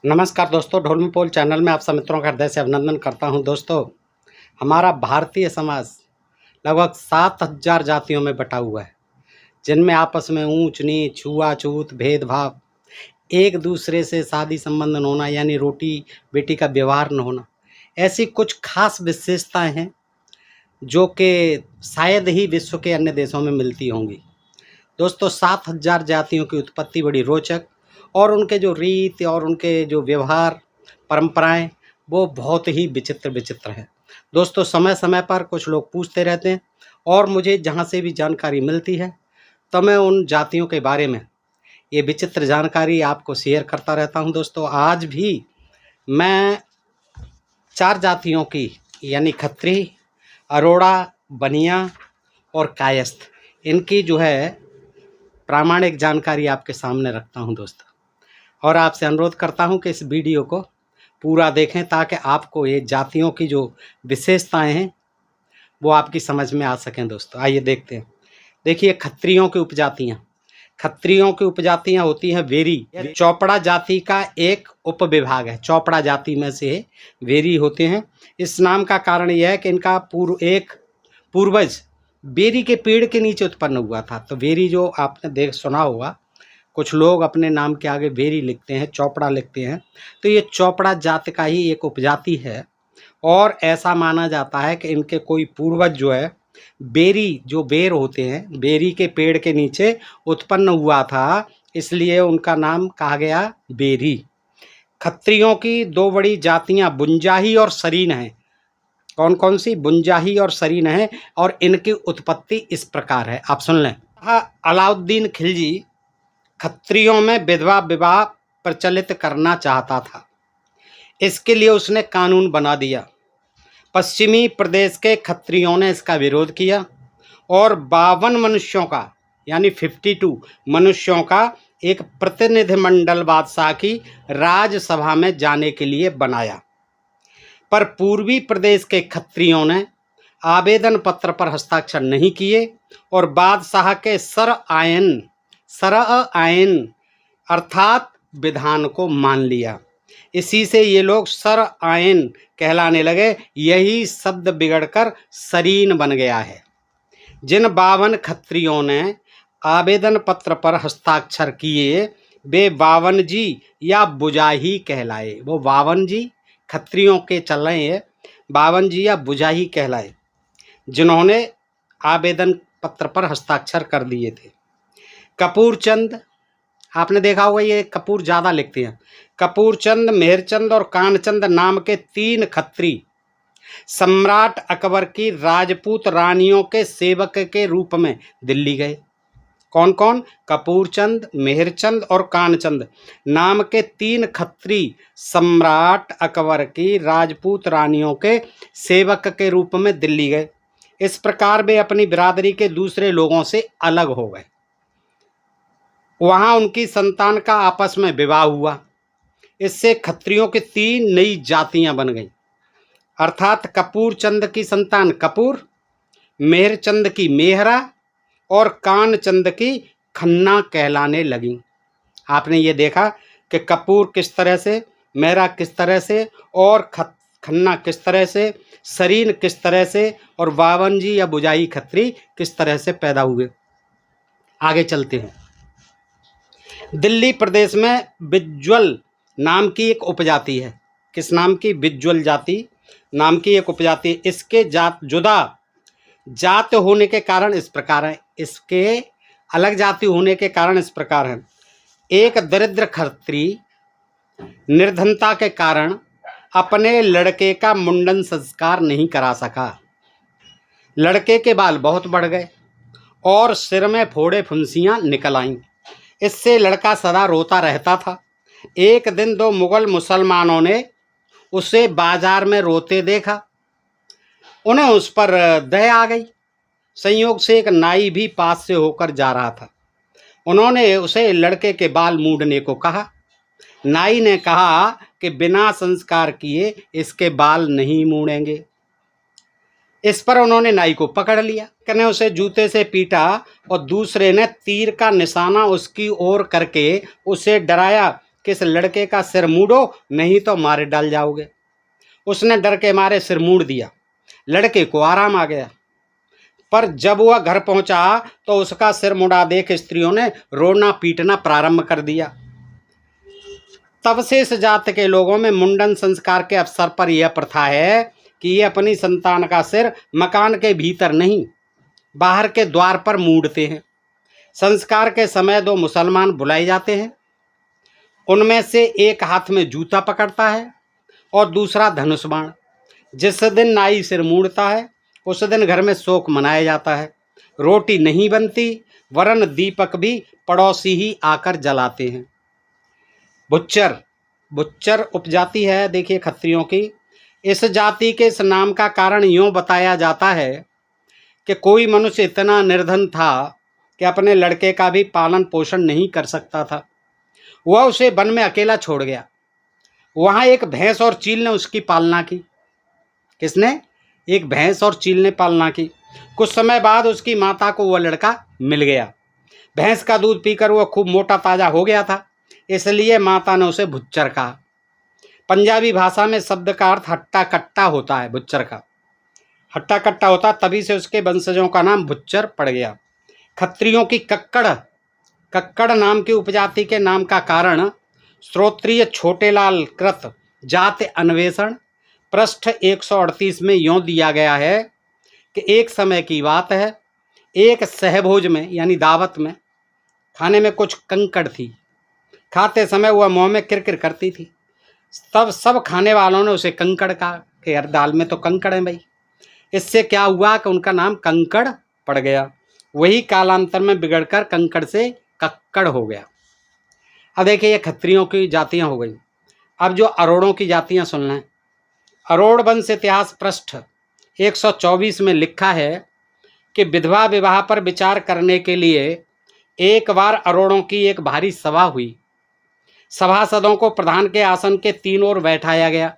नमस्कार दोस्तों, ढोल में पोल चैनल में आप सब मित्रों का हृदय से अभिनंदन करता हूं। दोस्तों, हमारा भारतीय समाज लगभग 7,000 जातियों में बटा हुआ है, जिनमें आपस में ऊंच नीच, छुआछूत, भेदभाव, एक दूसरे से शादी संबंध न होना यानी रोटी बेटी का व्यवहार न होना, ऐसी कुछ खास विशेषताएं हैं जो कि शायद ही विश्व के अन्य देशों में मिलती होंगी। दोस्तों, 7,000 जातियों की उत्पत्ति बड़ी रोचक और उनके जो रीत और उनके जो व्यवहार परंपराएं वो बहुत ही विचित्र हैं। दोस्तों, समय समय पर कुछ लोग पूछते रहते हैं और मुझे जहाँ से भी जानकारी मिलती है तो मैं उन जातियों के बारे में ये विचित्र जानकारी आपको शेयर करता रहता हूँ। दोस्तों, आज भी मैं 4 जातियों की यानी खत्री, अरोड़ा, बनिया और कायस्थ, इनकी जो है प्रामाणिक जानकारी आपके सामने रखता हूं दोस्तों, और आपसे अनुरोध करता हूं कि इस वीडियो को पूरा देखें ताकि आपको ये जातियों की जो विशेषताएं हैं वो आपकी समझ में आ सकें। दोस्तों, आइए देखते हैं। देखिए, खत्रियों की उपजातियां होती हैं वेरी। चौपड़ा जाति का एक उपविभाग है। चौपड़ा जाति में से वेरी होते हैं। इस नाम का कारण यह है कि इनका पूर्वज बेरी के पेड़ के नीचे उत्पन्न हुआ था। तो वेरी जो आपने सुना होगा, कुछ लोग अपने नाम के आगे वेरी लिखते हैं, चौपड़ा लिखते हैं, तो ये चौपड़ा जाति का ही एक उपजाति है। और ऐसा माना जाता है कि इनके कोई पूर्वज जो है बेरी, जो बेर होते हैं, बेरी के पेड़ के नीचे उत्पन्न हुआ था, इसलिए उनका नाम कहा गया बेरी। खत्रियों की 2 बड़ी जातियां बुंजाही और सरीन हैं। कौन कौन सी? बुंजाही और सरीन है। और इनकी उत्पत्ति इस प्रकार है, आप सुन लें। अलाउद्दीन खिलजी खत्रियों में विधवा विवाह प्रचलित करना चाहता था। इसके लिए उसने कानून बना दिया। पश्चिमी प्रदेश के खत्रियों ने इसका विरोध किया और 52 मनुष्यों का यानी 52 मनुष्यों का एक प्रतिनिधिमंडल बादशाह की राजसभा में जाने के लिए बनाया। पर पूर्वी प्रदेश के खत्रियों ने आवेदन पत्र पर हस्ताक्षर नहीं किए और बादशाह के सर आयन अर्थात विधान को मान लिया। इसी से ये लोग सर आयन कहलाने लगे। यही शब्द बिगड़कर सरीन बन गया है। जिन 52 खत्रियों ने आवेदन पत्र पर हस्ताक्षर किए वे 52 जी या बुजाही कहलाए। वो 52 जी खत्रियों के चल रहे हैं, 52 जी या बुजाही कहलाए, जिन्होंने आवेदन पत्र पर हस्ताक्षर कर दिए थे। कपूर चंद, आपने देखा होगा ये कपूर ज़्यादा लिखते हैं। कपूर चंद, मेहरचंद और कानचंद नाम के 3 खत्री सम्राट अकबर की राजपूत रानियों के सेवक के रूप में दिल्ली गए। कौन कौन? कपूर चंद, मेहरचंद और कानचंद नाम के 3 खत्री सम्राट अकबर की राजपूत रानियों के सेवक के रूप में दिल्ली गए। इस प्रकार वे अपनी बिरादरी के दूसरे लोगों से अलग हो गए। वहां उनकी संतान का आपस में विवाह हुआ। इससे खत्रियों की 3 नई जातियां बन गईं, अर्थात कपूर चंद की संतान कपूर, मेहरचंद की मेहरा और कानचंद की खन्ना कहलाने लगी। आपने ये देखा कि कपूर किस तरह से, मेहरा किस तरह से और खन्ना किस तरह से, सरीन किस तरह से और 52 जी या बुजाही खत्री किस तरह से पैदा हुए। आगे चलते हैं। दिल्ली प्रदेश में बिज्जल नाम की एक उपजाति है। किस नाम की? बिज्जल जाति नाम की एक उपजाति। इसके जुदा जात होने के कारण इस प्रकार है। इसके अलग जाति होने के कारण इस प्रकार है। एक दरिद्र खत्री निर्धनता के कारण अपने लड़के का मुंडन संस्कार नहीं करा सका। लड़के के बाल बहुत बढ़ गए और सिर में फोड़े फुंसियां निकल आईं। इससे लड़का सदा रोता रहता था। एक दिन 2 मुगल मुसलमानों ने उसे बाजार में रोते देखा। उन्हें उस पर दया आ गई। संयोग से एक नाई भी पास से होकर जा रहा था। उन्होंने उसे लड़के के बाल मूंडने को कहा। नाई ने कहा कि बिना संस्कार किए इसके बाल नहीं मूंडेंगे। इस पर उन्होंने नाई को पकड़ लिया, ने उसे जूते से पीटा और दूसरे ने तीर का निशाना उसकी ओर करके उसे डराया किस लड़के का सिर मूडो, नहीं तो मारे डाल जाओगे। उसने डर के मारे सिर मूड़ दिया। लड़के को आराम आ गया, पर जब वह घर पहुंचा तो उसका सिर मुड़ा देख स्त्रियों ने रोना पीटना प्रारंभ कर दिया। तब से इस जात के लोगों में मुंडन संस्कार के अवसर पर यह प्रथा है कि ये अपनी संतान का सिर मकान के भीतर नहीं, बाहर के द्वार पर मूड़ते हैं। संस्कार के समय 2 मुसलमान बुलाए जाते हैं। उनमें से एक हाथ में जूता पकड़ता है और दूसरा धनुष बाण। जिस दिन नाई सिर मूड़ता है उस दिन घर में शोक मनाया जाता है। रोटी नहीं बनती, वरन दीपक भी पड़ोसी ही आकर जलाते हैं। बुच्चर, बुच्चर उपजाति है देखिए खत्रियों की। इस जाति के इस नाम का कारण यूँ बताया जाता है कि कोई मनुष्य इतना निर्धन था कि अपने लड़के का भी पालन पोषण नहीं कर सकता था। वह उसे वन में अकेला छोड़ गया। वहाँ एक भैंस और चील ने उसकी पालना की। किसने? एक भैंस और चील ने पालना की। कुछ समय बाद उसकी माता को वह लड़का मिल गया। भैंस का दूध पीकर वह खूब मोटा ताजा हो गया था, इसलिए माता ने उसे बुच्चर कहा। पंजाबी भाषा में शब्द का अर्थ हट्टा कट्टा होता है। बुच्चर का हट्टा कट्टा होता, तभी से उसके वंशजों का नाम बुच्चर पड़ गया। खत्रियों की कक्कड़, कक्कड़ नाम की उपजाति के नाम का कारण श्रोत्रिय छोटेलाल कृत जाति अन्वेषण पृष्ठ 138 में यूँ दिया गया है कि एक समय की बात है, एक सहभोज में यानी दावत में खाने में कुछ कंकड़ थी। खाते समय वह मुँह में किरकिर करती थी। तब सब खाने वालों ने उसे कंकड़ कहा कि यार दाल में तो कंकड़ है भाई। इससे क्या हुआ कि उनका नाम कंकड़ पड़ गया। वही कालांतर में बिगड़कर कंकड़ से कक्कड़ हो गया। अब देखिए ये खत्रियों की जातियां हो गई। अब जो अरोड़ों की जातियां सुन लें। अरोड़ वंश इतिहास पृष्ठ 124 में लिखा है कि विधवा विवाह पर विचार करने के लिए एक बार अरोड़ों की एक भारी सभा हुई। सभासदों को प्रधान के आसन के 3 ओर बैठाया गया,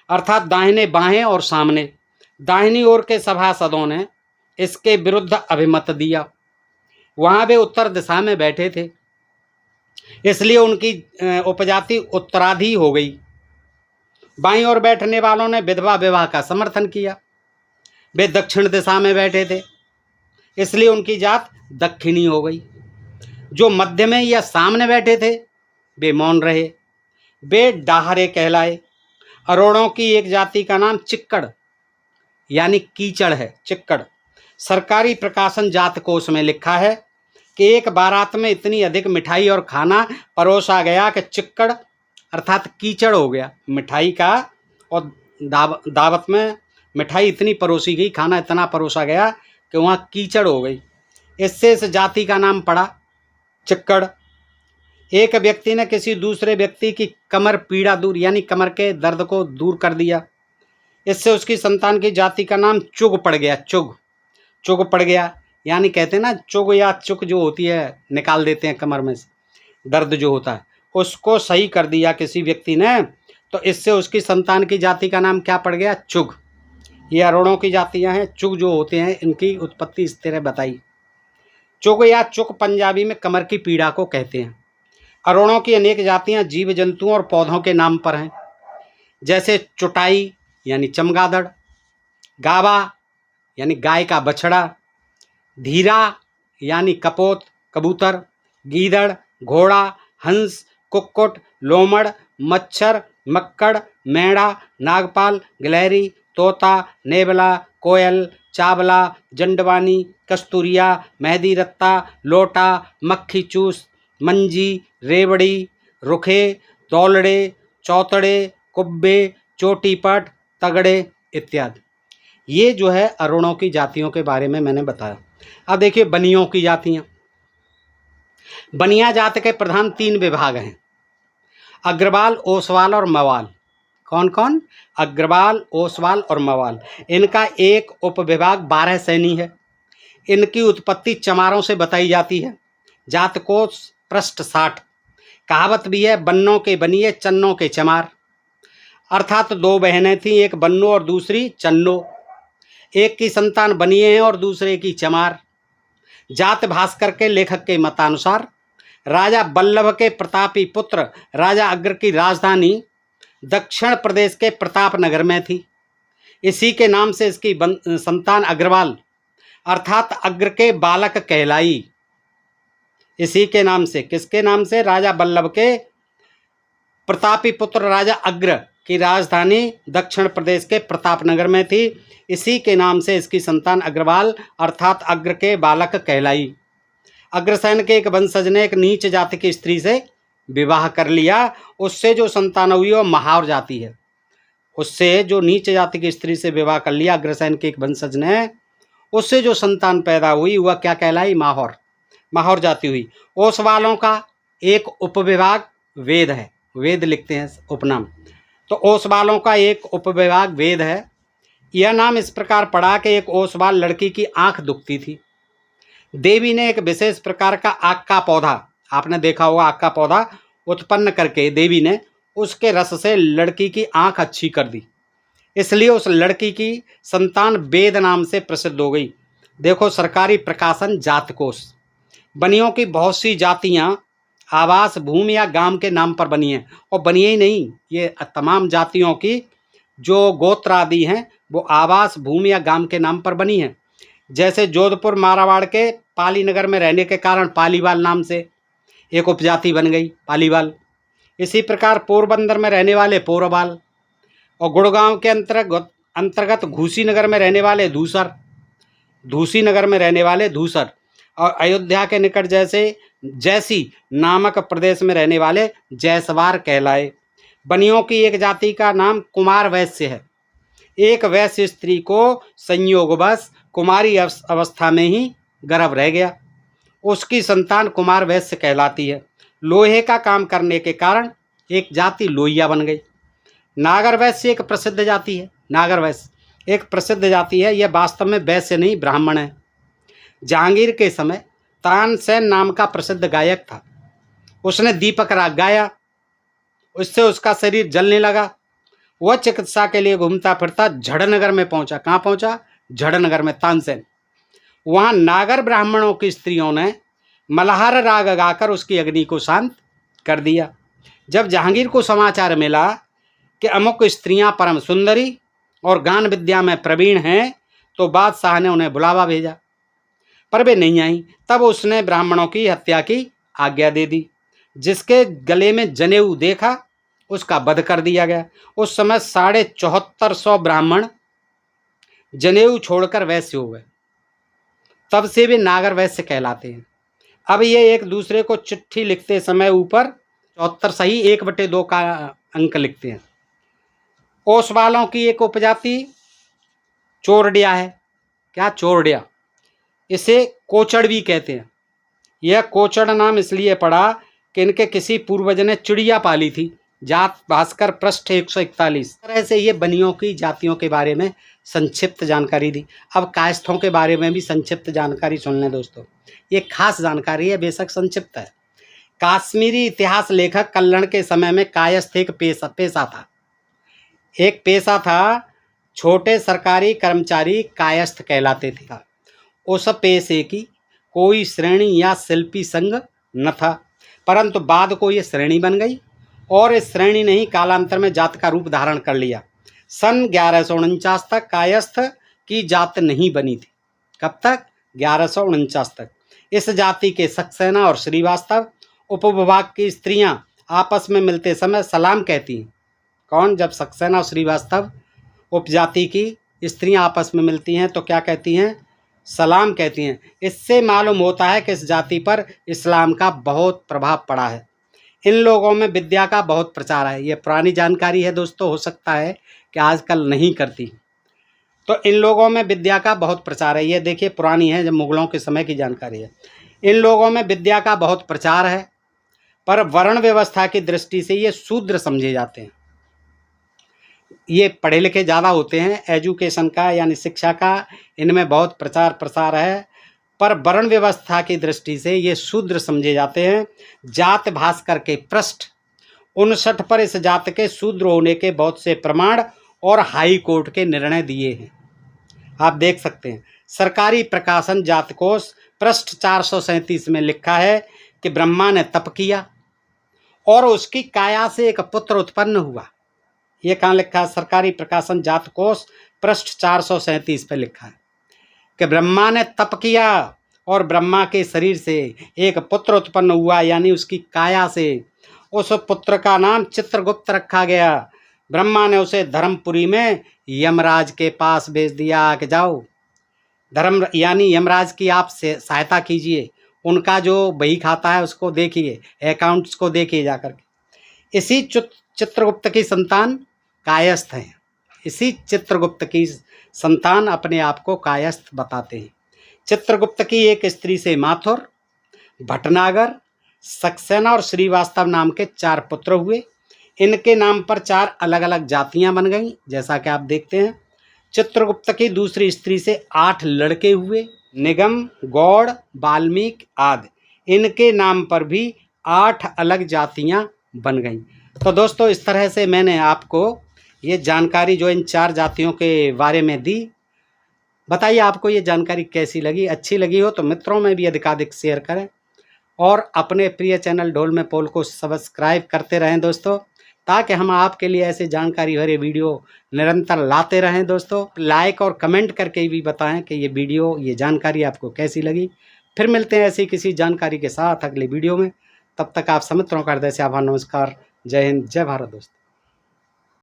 अर्थात दाहिने बाहें और सामने। दाहिनी ओर के सभासदों ने इसके विरुद्ध अभिमत दिया। वहाँ वे उत्तर दिशा में बैठे थे, इसलिए उनकी उपजाति उत्तराधी हो गई। बाईं ओर बैठने वालों ने विधवा विवाह का समर्थन किया। वे दक्षिण दिशा में बैठे थे, इसलिए उनकी जात दक्षिणी हो गई। जो मध्य में या सामने बैठे थे वे मौन रहे। वे डाहरे कहलाए। अरोड़ों की एक जाति का नाम चिक्कड़ यानी कीचड़ है। चिक्कड़ सरकारी प्रकाशन जात कोष में लिखा है कि एक बारात में इतनी अधिक मिठाई और खाना परोसा गया कि चिक्कड़ अर्थात कीचड़ हो गया मिठाई का। और दावत में मिठाई इतनी परोसी गई, खाना इतना परोसा गया कि वहाँ कीचड़ हो गई। इससे इस जाति का नाम पड़ा चिक्कड़। एक व्यक्ति ने किसी दूसरे व्यक्ति की कमर पीड़ा दूर यानी कमर के दर्द को दूर कर दिया। इससे उसकी संतान की जाति का नाम चुग पड़ गया। चुग, चुग पड़ गया यानी कहते हैं ना चुग या चुक जो होती है निकाल देते हैं कमर में से दर्द जो होता है, उसको सही कर दिया किसी व्यक्ति ने, तो इससे उसकी संतान की जाति का नाम क्या पड़ गया? चुग। ये अरोड़ों की जातियां हैं। चुग जो होते हैं इनकी उत्पत्ति इस तरह बताई। चुग या चुक पंजाबी में कमर की पीड़ा को कहते हैं। अरोड़ों की अनेक जातियां जीव जंतुओं और पौधों के नाम पर हैं, जैसे चुटाई यानी चमगादड़, गावा यानी गाय का बछड़ा, धीरा यानी कपोत कबूतर, गीदड़ घोड़ा, हंस कुक्कुट, लोमड़, मच्छर, मक्कड़, मैड़ा, नागपाल, गिलहरी, तोता, नेवला, कोयल, चावला, जंडवानी, कस्तूरिया, मेहदी रत्ता, लोटा, मक्खी चूस, मंजी, रेवड़ी, रुखे, दौलड़े, चौतड़े, कुब्बे, चोटीपट, तगड़े इत्यादि। ये जो है अरोड़ों की जातियों के बारे में मैंने बताया। अब देखिए बनियों की जातियां। बनिया जाति के प्रधान 3 विभाग हैं, अग्रवाल, ओसवाल और मवाल। कौन कौन? अग्रवाल, ओसवाल और मवाल। इनका एक उपविभाग 12 सैनी है। इनकी उत्पत्ति चमारों से बताई जाती है। जात को पृष्ठ 60। कहावत भी है, बन्नों के बनिए चन्नों के चमार। अर्थात 2 बहनें थीं, एक बन्नो और दूसरी चन्नो। एक की संतान बनिए हैं और दूसरे की चमार। जात भास्कर के लेखक के मतानुसार राजा बल्लभ के प्रतापी पुत्र राजा अग्र की राजधानी दक्षिण प्रदेश के प्रतापनगर में थी। इसी के नाम से इसकी संतान अग्रवाल अर्थात अग्र के बालक कहलाई। इसी के नाम से, किसके नाम से? राजा बल्लभ के प्रतापी पुत्र राजा अग्र की राजधानी दक्षिण प्रदेश के प्रतापनगर में थी। इसी के नाम से इसकी संतान अग्रवाल अर्थात अग्र के बालक कहलाई। अग्रसेन के एक वंशज ने एक नीच जाति की स्त्री से विवाह कर लिया। उससे जो संतान हुई वो महावर जाति है। उससे जो नीच जाति की स्त्री से विवाह कर लिया अग्रसेन के एक वंशज ने, उससे जो संतान पैदा हुई वह क्या कहलाई? माहौर, माहौर जाति हुई। ओसवालों का एक उपविभाग वेद है, वेद लिखते हैं उपनाम। तो ओसवालों का एक उपविभाग वेद है। यह नाम इस प्रकार पड़ा कि एक ओसवाल लड़की की आंख दुखती थी। देवी ने एक विशेष प्रकार का आक का पौधा, आपने देखा होगा आक का पौधा, उत्पन्न करके देवी ने उसके रस से लड़की की आंख अच्छी कर दी। इसलिए उस लड़की की संतान वेद नाम से प्रसिद्ध हो गई। देखो सरकारी प्रकाशन जातकोष, बनियों की बहुत सी जातियां आवास भूमि या गांव के नाम पर बनी हैं। और बनी ही नहीं, ये तमाम जातियों की जो गोत्र आदि हैं वो आवास भूमि या गांव के नाम पर बनी हैं। जैसे जोधपुर मारवाड़ के पाली नगर में रहने के कारण पालीवाल नाम से एक उपजाति बन गई, पालीवाल। इसी प्रकार पोरबंदर में रहने वाले पोरवाल, और गुड़गांव के अंतर्गत घूसी नगर में रहने वाले धूसर, धूसी नगर में रहने वाले धूसर, और अयोध्या के निकट जैसे जैसी नामक प्रदेश में रहने वाले जैसवार कहलाए। बनियों की एक जाति का नाम कुमार वैश्य है। एक वैश्य स्त्री को संयोगवश कुमारी अवस्था में ही गर्भ रह गया, उसकी संतान कुमार वैश्य कहलाती है। लोहे का काम करने के कारण एक जाति लोहिया बन गई। नागर वैश्य एक प्रसिद्ध जाति है। नागर वैश्य एक प्रसिद्ध जाति है। यह वास्तव में वैश्य नहीं ब्राह्मण है। जहांगीर के समय तानसेन नाम का प्रसिद्ध गायक था। उसने दीपक राग गाया, उससे उसका शरीर जलने लगा। वह चिकित्सा के लिए घूमता फिरता झड़नगर में पहुंचा। कहाँ पहुंचा? झड़नगर में, तानसेन। वहां नागर ब्राह्मणों की स्त्रियों ने मल्हार राग गाकर उसकी अग्नि को शांत कर दिया। जब जहांगीर को समाचार मिला कि अमुक स्त्रियां परम सुंदरी और गान विद्या में प्रवीण हैं, तो बादशाह ने उन्हें बुलावा भेजा, पर वे नहीं आई। तब उसने ब्राह्मणों की हत्या की आज्ञा दे दी। जिसके गले में जनेऊ देखा उसका वध कर दिया गया। उस समय 7450 ब्राह्मण जनेऊ छोड़कर वैश्य हो गए। तब से वे नागर वैश्य कहलाते हैं। अब ये एक दूसरे को चिट्ठी लिखते समय ऊपर 74 सही 1/2 का अंक लिखते हैं। ओसवालों की एक उपजाति चोरडिया है। क्या? चोरडिया। इसे कोचड़ भी कहते हैं। यह कोचड़ नाम इसलिए पड़ा कि इनके किसी पूर्वज ने चिड़िया पाली थी। जात भास्कर पृष्ठ 141। इस तरह से ये बनियों की जातियों के बारे में संक्षिप्त जानकारी दी। अब कायस्थों के बारे में भी संक्षिप्त जानकारी सुन लें दोस्तों। ये खास जानकारी है, बेशक संक्षिप्त है। काश्मीरी इतिहास लेखक कल्लण के समय में कायस्थ एक पेशा था। एक पेशा था, छोटे सरकारी कर्मचारी कायस्थ कहलाते थे। उस पेशे की कोई श्रेणी या शिल्पी संघ न था, परंतु बाद को ये श्रेणी बन गई और इस श्रेणी ने ही कालांतर में जात का रूप धारण कर लिया। सन 1149 तक कायस्थ की जात नहीं बनी थी। कब तक? 1149 तक। इस जाति के सक्सेना और श्रीवास्तव उपविभाग की स्त्रियां आपस में मिलते समय सलाम कहती हैं। कौन? जब सक्सेना और श्रीवास्तव उपजाति की स्त्रियां आपस में मिलती हैं तो क्या कहती हैं? सलाम कहती हैं। इससे मालूम होता है कि इस जाति पर इस्लाम का बहुत प्रभाव पड़ा है। इन लोगों में विद्या का बहुत प्रचार है। ये पुरानी जानकारी है दोस्तों, हो सकता है कि आजकल नहीं करती। तो इन लोगों में विद्या का बहुत प्रचार है। ये देखिए पुरानी है, जब मुगलों के समय की जानकारी है। इन लोगों में विद्या का बहुत प्रचार है, पर वर्ण व्यवस्था की दृष्टि से ये शूद्र समझे जाते हैं। ये पढ़े लिखे ज़्यादा होते हैं, एजुकेशन का यानी शिक्षा का इनमें बहुत प्रचार प्रसार है, पर वर्ण व्यवस्था की दृष्टि से ये शूद्र समझे जाते हैं। जात भास्कर के पृष्ठ 59 पर इस जात के शूद्र होने के बहुत से प्रमाण और हाई कोर्ट के निर्णय दिए हैं। आप देख सकते हैं। सरकारी प्रकाशन जातकोष पृष्ठ 437 में लिखा है, कि ब्रह्मा ने तप किया और उसकी काया से एक पुत्र उत्पन्न हुआ। ये कहाँ लिखा है? सरकारी प्रकाशन जातकोष पृष्ठ 437 पे लिखा है कि ब्रह्मा ने तप किया और ब्रह्मा के शरीर से एक पुत्र उत्पन्न हुआ, यानी उसकी काया से। उस पुत्र का नाम चित्रगुप्त रखा गया। ब्रह्मा ने उसे धर्मपुरी में यमराज के पास भेज दिया कि जाओ धर्म यानी यमराज की आप से सहायता कीजिए, उनका जो बही खाता है उसको देखिए, अकाउंट्स को देखिए जाकर के। इसी चित्रगुप्त की संतान कायस्थ हैं। इसी चित्रगुप्त की संतान अपने आप को कायस्थ बताते हैं। चित्रगुप्त की एक स्त्री से माथुर, भटनागर, सक्सेना और श्रीवास्तव नाम के 4 पुत्र हुए। इनके नाम पर 4 अलग अलग जातियां बन गईं, जैसा कि आप देखते हैं। चित्रगुप्त की दूसरी स्त्री से 8 लड़के हुए, निगम, गौड़, वाल्मीकि आदि। इनके नाम पर भी 8 अलग जातियां बन गईं। तो दोस्तों, इस तरह से मैंने आपको ये जानकारी जो इन 4 जातियों के बारे में दी। बताइए आपको ये जानकारी कैसी लगी? अच्छी लगी हो तो मित्रों में भी अधिकाधिक शेयर करें और अपने प्रिय चैनल ढोल में पोल को सब्सक्राइब करते रहें दोस्तों, ताकि हम आपके लिए ऐसे जानकारी भरे वीडियो निरंतर लाते रहें। दोस्तों, लाइक और कमेंट करके भी बताएं कि ये वीडियो, ये जानकारी आपको कैसी लगी। फिर मिलते हैं ऐसी किसी जानकारी के साथ अगले वीडियो में। तब तक आप सब मित्रों का हृदय से आभार, नमस्कार, जय हिंद, जय भारत दोस्तों।